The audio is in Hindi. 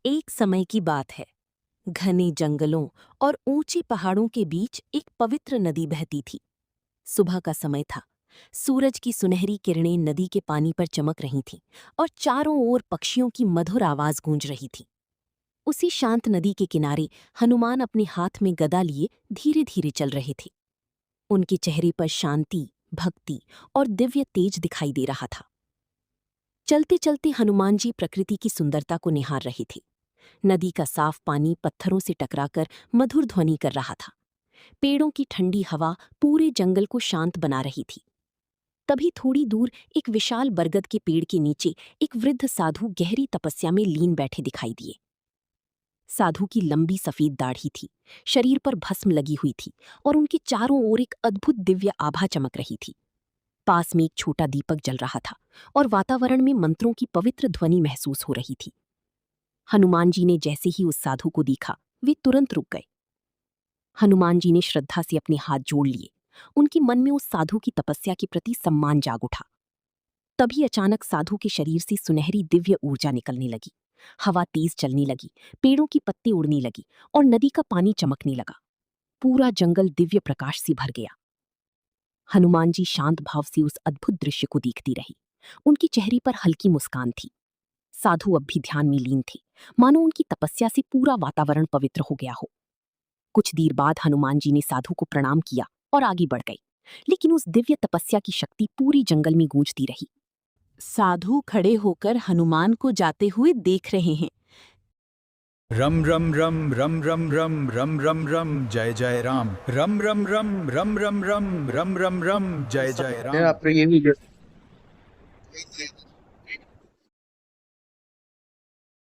एक समय की बात है। घने जंगलों और ऊंचे पहाड़ों के बीच एक पवित्र नदी बहती थी। सुबह का समय था। सूरज की सुनहरी किरणें नदी के पानी पर चमक रही थीं और चारों ओर पक्षियों की मधुर आवाज गूंज रही थी। उसी शांत नदी के किनारे हनुमान अपने हाथ में गदा लिए धीरे धीरे चल रहे थे। उनके चेहरे पर शांति, भक्ति और दिव्य तेज दिखाई दे रहा था। चलते चलते हनुमान जी प्रकृति की सुंदरता को निहार रहे थे। नदी का साफ पानी पत्थरों से टकराकर मधुर ध्वनि कर रहा था। पेड़ों की ठंडी हवा पूरे जंगल को शांत बना रही थी। तभी थोड़ी दूर एक विशाल बरगद के पेड़ के नीचे एक वृद्ध साधु गहरी तपस्या में लीन बैठे दिखाई दिए। साधु की लंबी सफेद दाढ़ी थी, शरीर पर भस्म लगी हुई थी और उनके चारों ओर एक अद्भुत दिव्य आभा चमक रही थी। पास में एक छोटा दीपक जल रहा था और वातावरण में मंत्रों की पवित्र ध्वनि महसूस हो रही थी। हनुमान जी ने जैसे ही उस साधु को देखा, वे तुरंत रुक गए। हनुमान जी ने श्रद्धा से अपने हाथ जोड़ लिए। उनके मन में उस साधु की तपस्या के प्रति सम्मान जाग उठा। तभी अचानक साधु के शरीर से सुनहरी दिव्य ऊर्जा निकलने लगी। हवा तेज चलने लगी, पेड़ों की पत्ती उड़ने लगी और नदी का पानी चमकने लगा। पूरा जंगल दिव्य प्रकाश से भर गया। हनुमान जी शांत भाव से उस अद्भुत दृश्य को देखती रही। उनके चेहरे पर हल्की मुस्कान थी। साधु अब भी ध्यान में लीन थे, मानो उनकी तपस्या से पूरा वातावरण पवित्र हो गया हो। कुछ देर बाद हनुमान जी ने साधु को प्रणाम किया और आगे बढ़ गए, लेकिन उस दिव्य तपस्या की शक्ति पूरी जंगल में गूंजती रही। साधु खड़े होकर हनुमान को जाते हुए देख रहे हैं। रम रम रम रम रम रम रम रम रम जय जय राम रम रम रम रम रम रम रम रम रम जय जय राम। आपने ये वीडियो